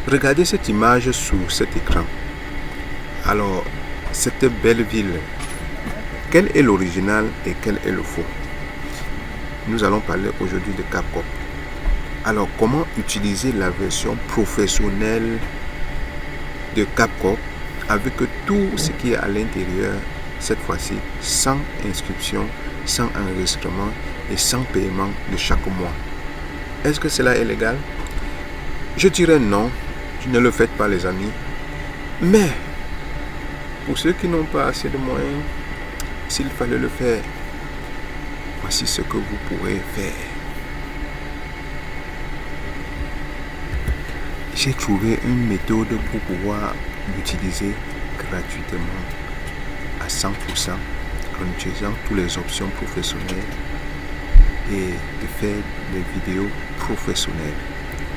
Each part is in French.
Regardez cette image sur cet écran. Alors, cette belle ville, quel est l'original et quel est le faux? Nous allons parler aujourd'hui de CapCut. Alors, comment utiliser la version professionnelle de CapCut avec tout ce qui est à l'intérieur, cette fois-ci sans inscription, sans enregistrement et sans paiement de chaque mois? Est-ce que cela est légal? Je dirais non, ne le faites pas les amis. Mais pour ceux qui n'ont pas assez de moyens, s'il fallait le faire, voici ce que vous pourrez faire. J'ai trouvé une méthode pour pouvoir l'utiliser gratuitement à 100% en utilisant toutes les options professionnelles et de faire des vidéos professionnelles.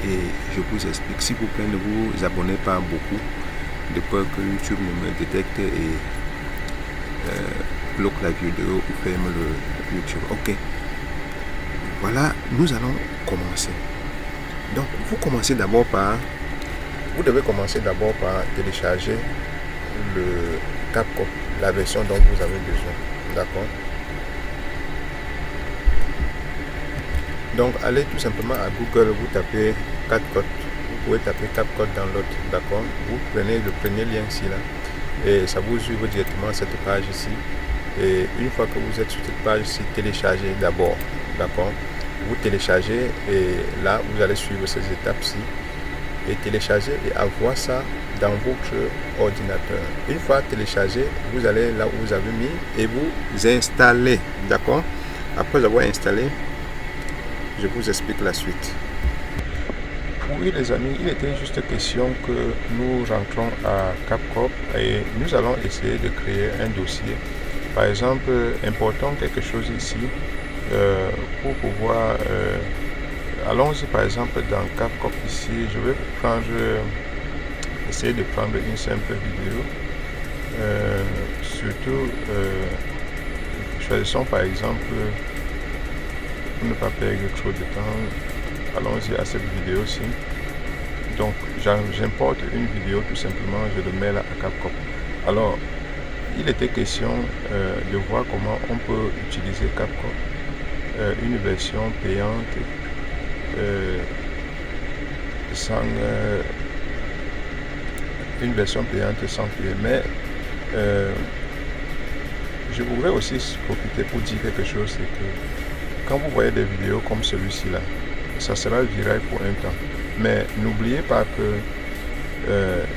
Et je vous explique, s'il vous plaît, ne vous abonnez pas beaucoup, de peur que YouTube ne me détecte et bloque la vidéo ou ferme le YouTube. Ok, voilà, nous allons commencer. Donc, vous devez commencer d'abord par télécharger le CapCut, la version dont vous avez besoin. D'accord? Donc, allez tout simplement à Google, vous tapez CapCut. Vous pouvez taper CapCut dans l'autre. D'accord? Vous prenez le premier lien ici, là, et ça vous ouvre directement cette page ici. Et une fois que vous êtes sur cette page ici, téléchargez d'abord. D'accord? Vous téléchargez et là, vous allez suivre ces étapes-ci et télécharger et avoir ça dans votre ordinateur. Une fois téléchargé, vous allez là où vous avez mis et vous installez. D'accord? Après avoir installé, je vous explique la suite. Oui les amis, il était juste question que nous rentrons à CapCut et nous allons essayer de créer un dossier. Par exemple, importons quelque chose ici pour pouvoir... allons-y par exemple dans CapCut ici, je vais essayer de prendre une simple vidéo. Surtout, choisissons par exemple, pour ne pas perdre trop de temps, allons-y à cette vidéo-ci. Donc j'importe une vidéo tout simplement, je le mets là à CapCut. Alors, il était question de voir comment on peut utiliser CapCut, une version payante sans une version payante sans payer. Mais je voudrais aussi profiter pour dire quelque chose, c'est que quand vous voyez des vidéos comme celui-ci là, ça sera viral pour un temps. Mais n'oubliez pas que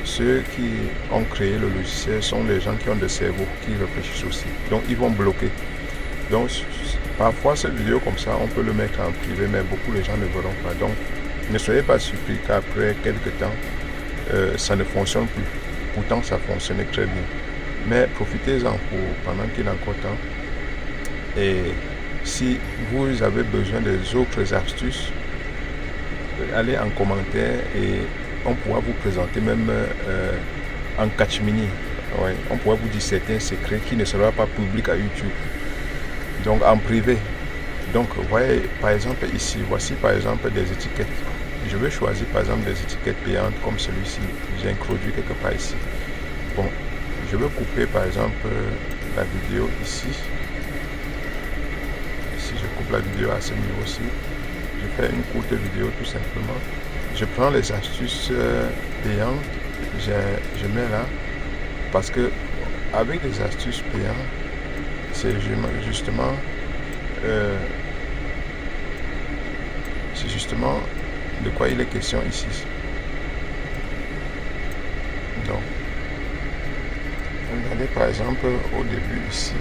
ceux qui ont créé le logiciel sont des gens qui ont des cerveaux, qui réfléchissent aussi. Donc ils vont bloquer. Donc parfois cette vidéo comme ça, on peut le mettre en privé, mais beaucoup de gens ne verront pas. Donc ne soyez pas surpris qu'après quelques temps, ça ne fonctionne plus. Pourtant ça fonctionnait très bien. Mais profitez-en pendant qu'il est encore temps. Et si vous avez besoin des autres astuces, allez en commentaire et on pourra vous présenter même en catch-mini. Ouais, on pourra vous dire certains secrets qui ne seront pas publics à YouTube. Donc en privé. Donc voyez par exemple ici, voici par exemple des étiquettes. Je vais choisir par exemple des étiquettes payantes comme celui-ci. J'ai introduit quelque part ici. Bon, je vais couper par exemple la vidéo ici. Ici je coupe la vidéo à ce niveau-ci. Je fais une courte vidéo tout simplement. Je prends les astuces payantes, je mets là, parce que avec les astuces payantes, c'est justement de quoi il est question ici. Donc, regardez par exemple au début ici.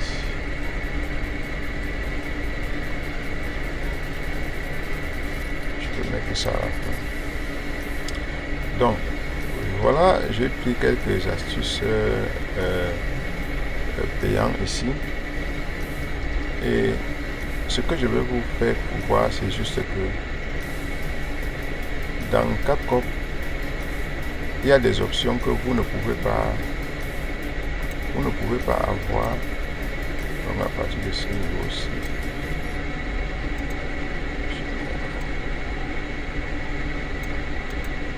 Je peux mettre ça à la fin. Donc, voilà, j'ai pris quelques astuces payantes ici. Et ce que je vais vous faire voir, c'est juste que dans CapCut, il y a des options que vous ne pouvez pas avoir. On va partir de ce niveau aussi.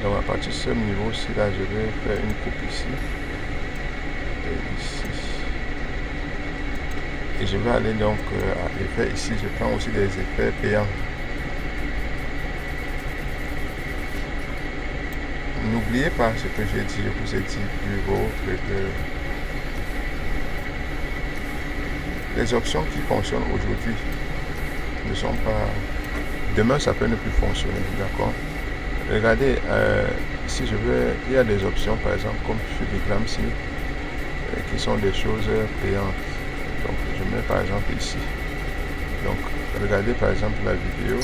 Donc à partir de ce niveau-ci, là, je vais faire une coupe ici et ici. Et je vais aller donc à effet ici. Je prends aussi des effets payants. N'oubliez pas ce que j'ai dit. Je vous ai dit plus haut que les options qui fonctionnent aujourd'hui ne sont pas... Demain, ça peut ne plus fonctionner, d'accord? Regardez, si je veux, il y a des options, par exemple, comme sur Bigramsy, qui sont des choses payantes. Donc, je mets par exemple ici. Donc, regardez par exemple la vidéo.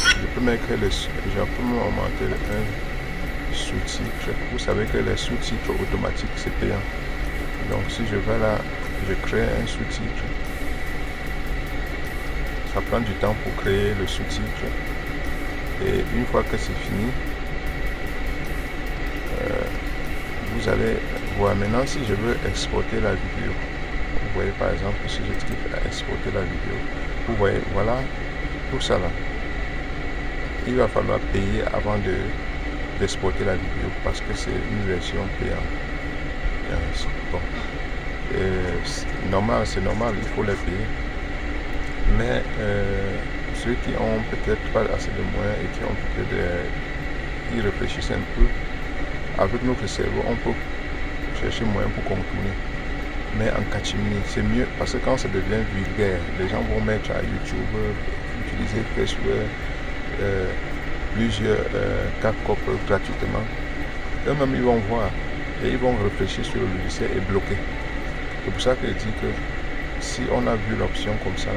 Je peux mettre je peux augmenter un sous-titre. Vous savez que les sous-titres automatiques, c'est payant. Donc, si je vais là, je crée un sous-titre. Ça prend du temps pour créer le sous-titre. Et une fois que c'est fini, vous allez voir. Maintenant, si je veux exporter la vidéo, vous voyez par exemple, si je clique à exporter la vidéo, vous voyez, voilà, tout ça là. Il va falloir payer avant d'exporter la vidéo parce que c'est une version payante. Bon. C'est normal, il faut les payer. Mais ceux qui ont peut-être pas assez de moyens et qui ont peut-être y réfléchissent un peu, avec notre cerveau, on peut chercher moyen pour contourner. Mais en catimini, c'est mieux parce que quand ça devient vulgaire, les gens vont mettre à YouTube, utiliser Facebook, plusieurs CapCut gratuitement. Eux-mêmes, ils vont voir et ils vont réfléchir sur le logiciel et bloquer. C'est pour ça que je dis que si on a vu l'option comme ça,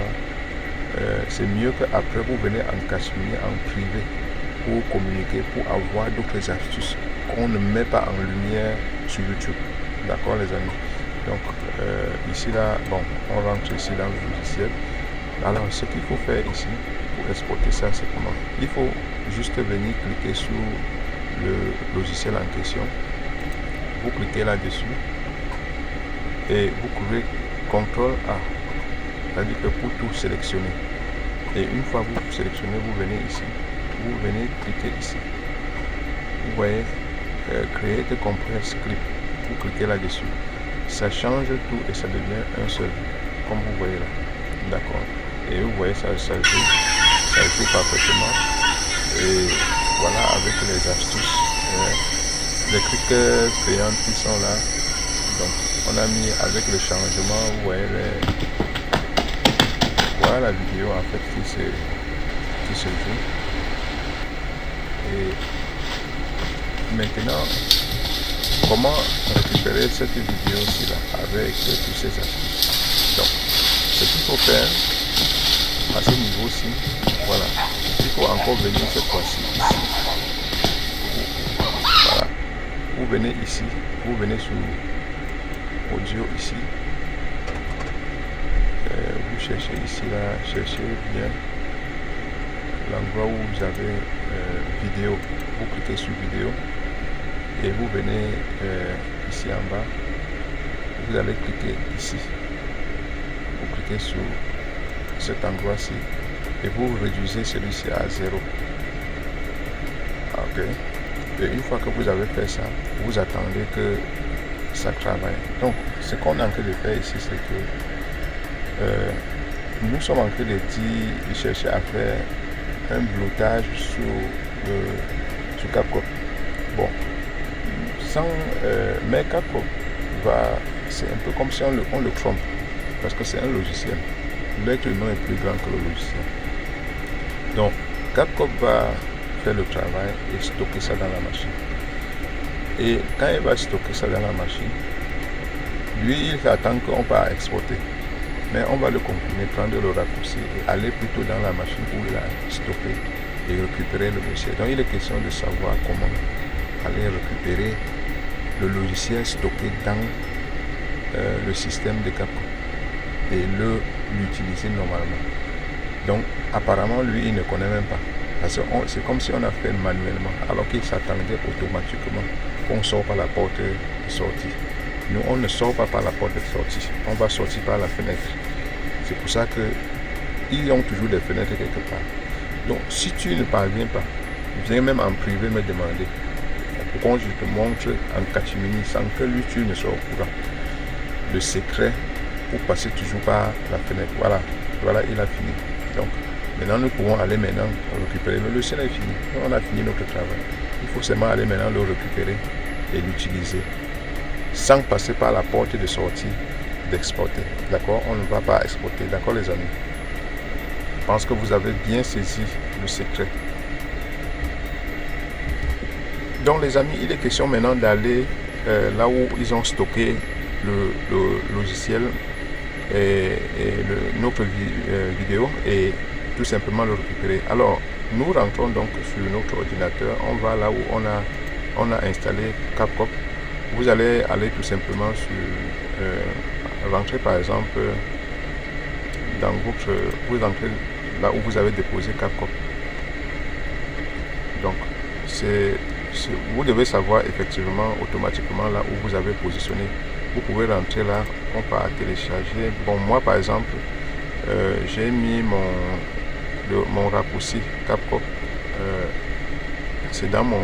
c'est mieux qu'après vous venez en catimini, en privé, pour communiquer, pour avoir d'autres astuces qu'on ne met pas en lumière sur YouTube. D'accord les amis? Donc ici là, bon, on rentre ici dans le logiciel. Alors ce qu'il faut faire ici pour exporter ça, c'est comment? Il faut juste venir cliquer sur le logiciel en question. Vous cliquez là-dessus et vous pouvez CTRL A, c'est-à-dire que pour tout sélectionner. Et une fois que vous sélectionnez, vous venez ici, vous venez cliquer ici. Vous voyez, créer de compress script. Vous cliquez là-dessus. Ça change tout et ça devient un seul, comme vous voyez là. D'accord. Et vous voyez, ça joue parfaitement. Et voilà, avec les astuces, les trucs payants qui sont là. Donc, on a mis avec le changement, vous voyez, voilà la vidéo en fait qui se joue. Et maintenant, comment récupérer cette vidéo-ci là avec tous ces astuces? Donc, ce qu'il faut faire à ce niveau-ci, voilà, il faut encore venir cette fois-ci ici. Voilà, vous venez ici, vous venez sur audio ici. Vous cherchez ici là, cherchez bien l'endroit où vous avez vidéo. Vous cliquez sur vidéo et vous venez ici en bas. Vous allez cliquer ici. Vous cliquez sur cet endroit-ci et vous réduisez celui-ci à 0. Ok. Et une fois que vous avez fait ça, vous attendez que ça travaille. Donc, ce qu'on est en train de faire ici, c'est que nous sommes en train de chercher à faire un blocage sur CapCut. Bon, mais CapCut c'est un peu comme si on le trompe, parce que c'est un logiciel. L'être humain est plus grand que le logiciel. Donc, CapCut va faire le travail et stocker ça dans la machine. Et quand il va stocker ça dans la machine, lui, il attend qu'on va exporter. Mais on va le comprimer, prendre le raccourci et aller plutôt dans la machine où il a stocké et récupérer le logiciel. Donc il est question de savoir comment aller récupérer le logiciel stocké dans le système de CapCut et l'utiliser normalement. Donc apparemment lui il ne connaît même pas. Parce que c'est comme si on a fait manuellement, alors qu'il s'attendait automatiquement qu'on sort par la porte de sortie. Nous, on ne sort pas par la porte de sortie, on va sortir par la fenêtre. C'est pour ça qu'ils ont toujours des fenêtres quelque part. Donc, si tu ne parviens pas, viens même en privé me demander pourquoi je te montre en catimini sans que lui, tu ne sois au courant. Le secret pour passer toujours par la fenêtre. Voilà, il a fini. Donc, maintenant, nous pouvons aller maintenant récupérer. Le logiciel est fini. On a fini notre travail. Il faut seulement aller maintenant le récupérer et l'utiliser sans passer par la porte de sortie d'exporter. D'accord? On ne va pas exporter. D'accord, les amis? Je pense que vous avez bien saisi le secret. Donc, les amis, il est question maintenant d'aller là où ils ont stocké le logiciel et notre vidéo et tout simplement le récupérer. Alors, nous rentrons donc sur notre ordinateur. On va là où on a installé CapCut. Vous allez aller tout simplement sur rentrer par exemple dans vous entrez là où vous avez déposé CapCut. Donc vous devez savoir effectivement automatiquement là où vous avez positionné. Vous pouvez rentrer là, on peut télécharger. Bon, moi par exemple j'ai mis mon raccourci CapCut. C'est dans mon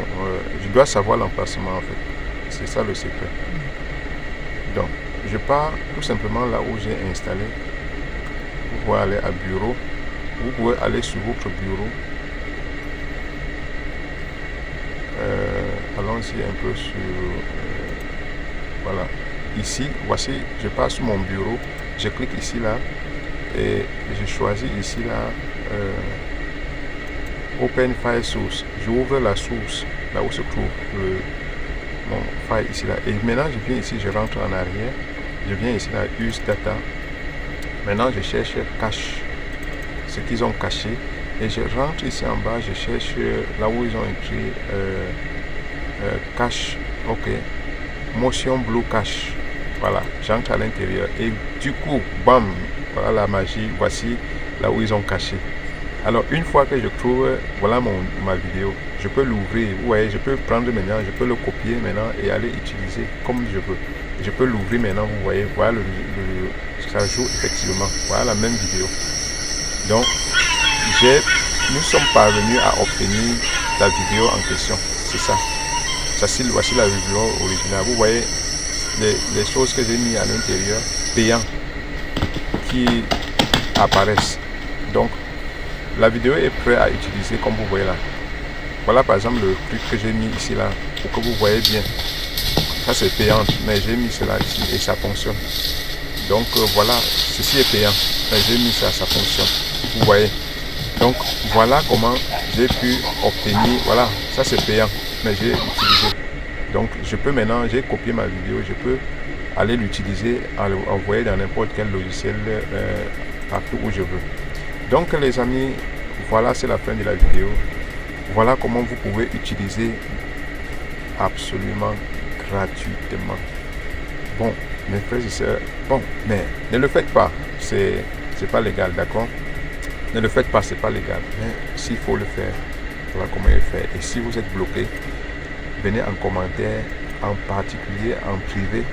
je dois savoir l'emplacement en fait. C'est ça le secret. Donc, je pars tout simplement là où j'ai installé. Vous pouvez aller à bureau. Vous pouvez aller sur votre bureau. Allons-y un peu sur... voilà. Ici, voici, je pars sur mon bureau. Je clique ici là. Et je choisis ici là. Open File Source. J'ouvre la source. Là où se trouve mon file ici là, et maintenant je viens ici, je rentre en arrière, je viens ici là, use data. Maintenant je cherche cache, ce qu'ils ont caché, et je rentre ici en bas, je cherche là où ils ont écrit cache, ok, motion blue cache. Voilà, j'entre à l'intérieur et du coup, bam, voilà la magie, voici là où ils ont caché. Alors une fois que je trouve, voilà ma vidéo, je peux l'ouvrir, vous voyez, je peux prendre maintenant, je peux le copier maintenant et aller utiliser comme je veux. Je peux l'ouvrir maintenant, vous voyez, voilà ça joue effectivement, voilà la même vidéo. Donc, nous sommes parvenus à obtenir la vidéo en question, c'est ça. Voici la vidéo originale, vous voyez les choses que j'ai mis à l'intérieur, payants, qui apparaissent. Donc, la vidéo est prête à utiliser comme vous voyez là. Voilà par exemple le truc que j'ai mis ici là pour que vous voyez bien. Ça c'est payant, mais j'ai mis cela ici et ça fonctionne. Donc voilà, ceci est payant, mais j'ai mis ça fonctionne. Vous voyez. Donc voilà comment j'ai pu obtenir. Voilà, ça c'est payant, mais j'ai utilisé. Donc je peux maintenant, j'ai copié ma vidéo, je peux aller l'utiliser, envoyer dans n'importe quel logiciel partout où je veux. Donc les amis, voilà, c'est la fin de la vidéo. Voilà comment vous pouvez utiliser absolument gratuitement. Bon, mes frères et sœurs, bon, mais ne le faites pas, c'est pas légal, d'accord? Ne le faites pas, c'est pas légal. Mais s'il faut le faire, voilà comment il fait. Et si vous êtes bloqué, venez en commentaire, en particulier en privé,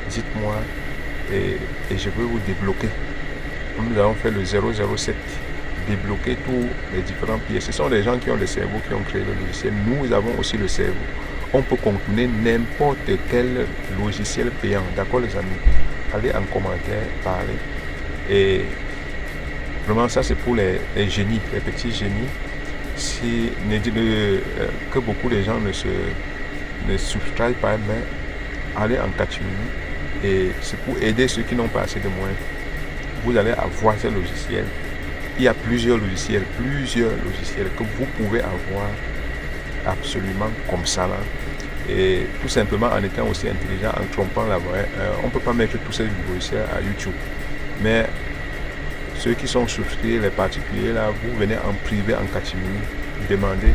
dites-moi et je veux vous débloquer. Nous avons fait le 007, débloquer tous les différents pièces. Ce sont des gens qui ont le cerveau, qui ont créé le logiciel. Nous avons aussi le cerveau. On peut contourner n'importe quel logiciel payant. D'accord les amis? Allez en commentaire, parlez. Et vraiment ça c'est pour les génies, les petits génies. Si que beaucoup de gens ne subscribent pas, mais allez en catimini. Et c'est pour aider ceux qui n'ont pas assez de moyens. Vous allez avoir ces logiciels. Il y a plusieurs logiciels que vous pouvez avoir absolument comme ça là. Et tout simplement en étant aussi intelligent, en trompant la voix. On ne peut pas mettre tous ces logiciels à YouTube. Mais ceux qui sont souscrits, les particuliers là, vous venez en privé, en catimini, demandez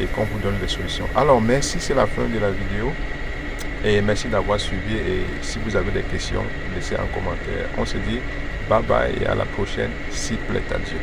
et qu'on vous donne des solutions. Alors merci, c'est la fin de la vidéo. Et merci d'avoir suivi. Et si vous avez des questions, laissez en commentaire. On se dit bye bye et à la prochaine, s'il plaît à Dieu.